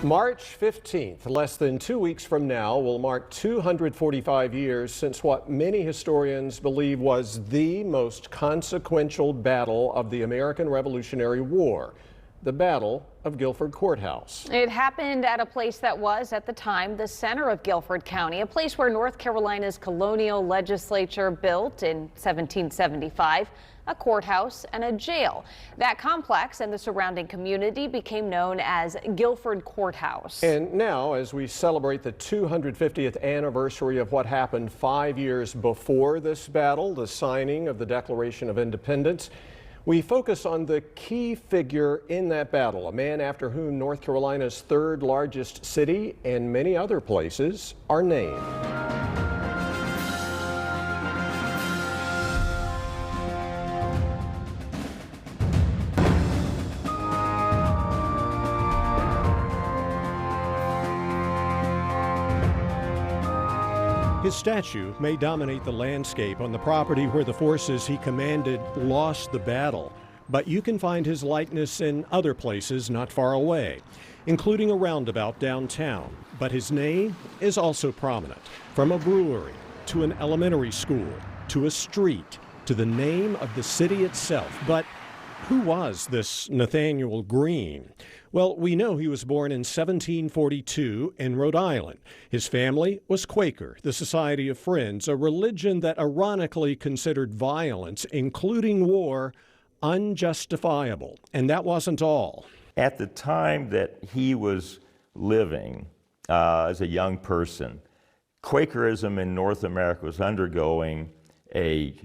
March 15th, less than 2 weeks from now, will mark 245 years since what many historians believe was the most consequential battle of the American Revolutionary War, the Battle of Guilford Courthouse. It happened at a place that was, at the time, the center of Guilford County, a place where North Carolina's colonial legislature built in 1775 a courthouse and a jail. That complex and the surrounding community became known as Guilford Courthouse. And now, as we celebrate the 250th anniversary of what happened 5 years before this battle, the signing of the Declaration of Independence, we focus on the key figure in that battle, a man after whom North Carolina's third largest city and many other places are named. His statue may dominate the landscape on the property where the forces he commanded lost the battle, but you can find his likeness in other places not far away, including a roundabout downtown. But his name is also prominent, from a brewery to an elementary school to a street to the name of the city itself. But who was this Nathanael Greene? Well, we know he was born in 1742 in Rhode Island. His family was Quaker, the Society of Friends, a religion that ironically considered violence, including war, unjustifiable. And that wasn't all. At the time that he was living as a young person, Quakerism in North America was undergoing a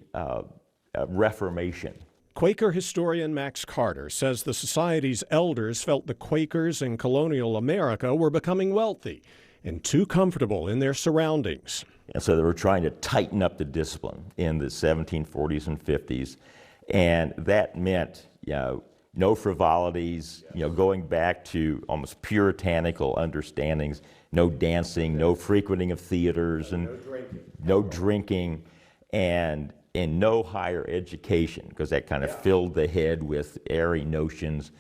reformation. Quaker historian Max Carter says the Society's elders felt the Quakers in colonial America were becoming wealthy and too comfortable in their surroundings. And so they were trying to tighten up the discipline in the 1740s and 50s. And that meant, no frivolities, going back to almost puritanical understandings, no dancing, no frequenting of theaters, and no drinking, and no higher education, because that kind of filled the head with airy notions.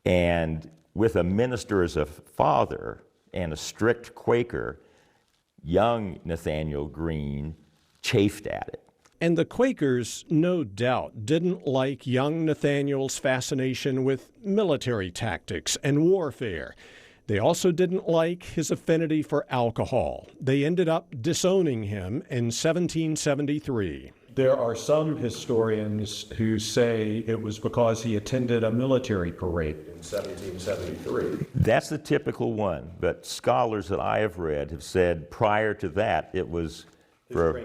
And with a minister as a father and a strict Quaker, young Nathanael Greene chafed at it. And the Quakers, no doubt, didn't like young Nathanael's fascination with military tactics and warfare. They also didn't like his affinity for alcohol. They ended up disowning him in 1773. There are some historians who say it was because he attended a military parade in 1773. That's the typical one, but scholars that I have read have said prior to that it was for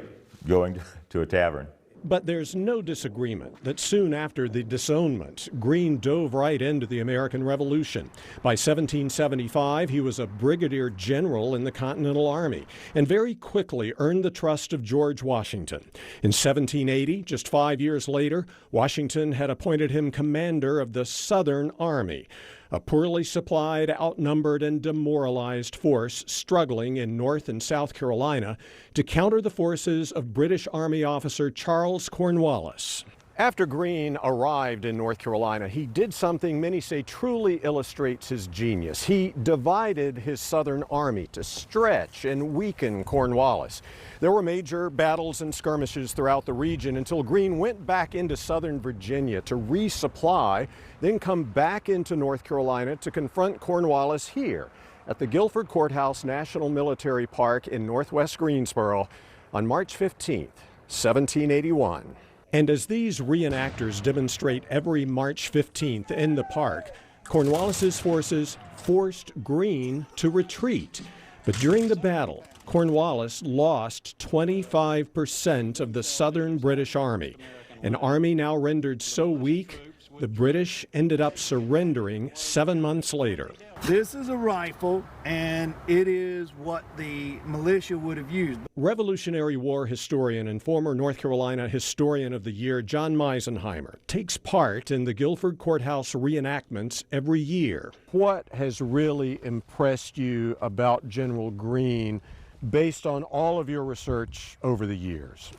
going to a tavern. But there's no disagreement that soon after the disownment, Greene dove right into the American Revolution. By 1775, he was a brigadier general in the Continental Army and very quickly earned the trust of George Washington. In 1780, just 5 years later, Washington had appointed him commander of the Southern Army, a poorly supplied, outnumbered, and demoralized force struggling in North and South Carolina to counter the forces of British Army officer Charles Cornwallis. After Greene arrived in North Carolina, he did something many say truly illustrates his genius. He divided his Southern Army to stretch and weaken Cornwallis. There were major battles and skirmishes throughout the region until Greene went back into Southern Virginia to resupply, then come back into North Carolina to confront Cornwallis here at the Guilford Courthouse National Military Park in Northwest Greensboro on March 15th, 1781. And as these reenactors demonstrate every March 15th in the park, Cornwallis's forces forced Greene to retreat. But during the battle, Cornwallis lost 25% of the Southern British Army, an army now rendered so weak, the British ended up surrendering 7 months later. This is a rifle, and it is what the militia would have used. Revolutionary War historian and former North Carolina Historian of the Year John Meisenheimer takes part in the Guilford Courthouse reenactments every year. What has really impressed you about General Greene based on all of your research over the years?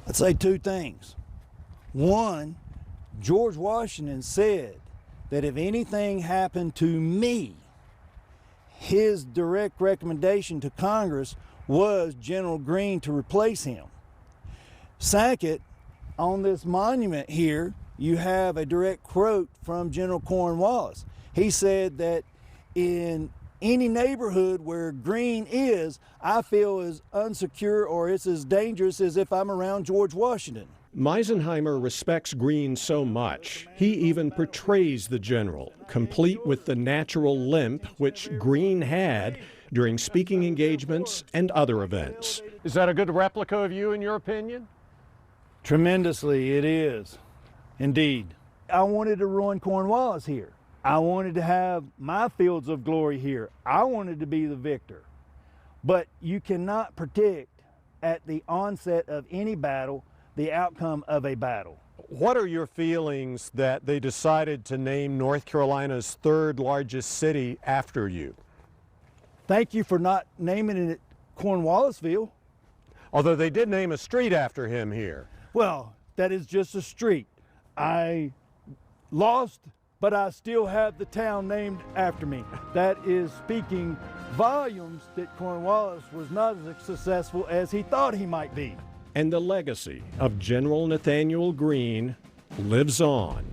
I'd say two things. One, George Washington said that if anything happened to me, his direct recommendation to Congress was General Greene to replace him. Second, on this monument here, you have a direct quote from General Cornwallis. He said that in any neighborhood where Greene is, I feel as unsecure or it's as dangerous as if I'm around George Washington. Meisenheimer respects Greene so much, he even portrays the general, complete with the natural limp which Greene had during speaking engagements and other events. Is that a good replica of you, in your opinion? Tremendously, it is. Indeed. I wanted to ruin Cornwallis here. I wanted to have my fields of glory here. I wanted to be the victor. But you cannot predict at the onset of any battle the outcome of a battle. What are your feelings that they decided to name North Carolina's third largest city after you? Thank you for not naming it Cornwallisville. Although they did name a street after him here. Well, that is just a street. I lost, but I still have the town named after me. That is speaking volumes that Cornwallis was not as successful as he thought he might be. And the legacy of General Nathaniel Greene lives on.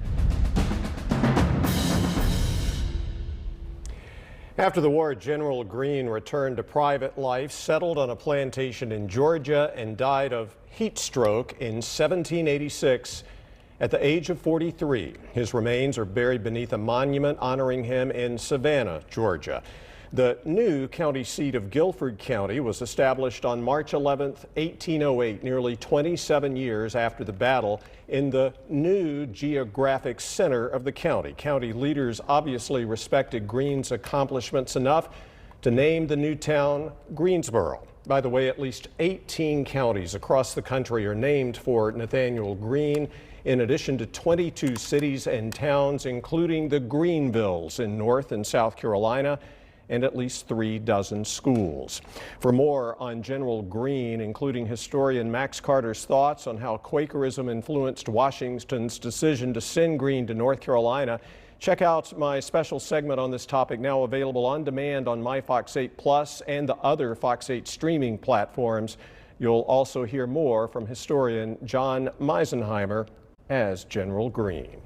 After the war, General Greene returned to private life, settled on a plantation in Georgia, and died of heat stroke in 1786 at the age of 43. His remains are buried beneath a monument honoring him in Savannah, Georgia. The new county seat of Guilford County was established on March 11, 1808, nearly 27 years after the battle, in the new geographic center of the county. County leaders obviously respected Greene's accomplishments enough to name the new town Greensboro. By the way, at least 18 counties across the country are named for Nathaniel Greene, in addition to 22 cities and towns, including the Greenvilles in North and South Carolina, and at least 3 dozen schools. For more on General Greene, including historian Max Carter's thoughts on how Quakerism influenced Washington's decision to send Greene to North Carolina, check out my special segment on this topic, now available on demand on MyFox 8 Plus and the other Fox 8 streaming platforms. You'll also hear more from historian John Meisenheimer as General Greene.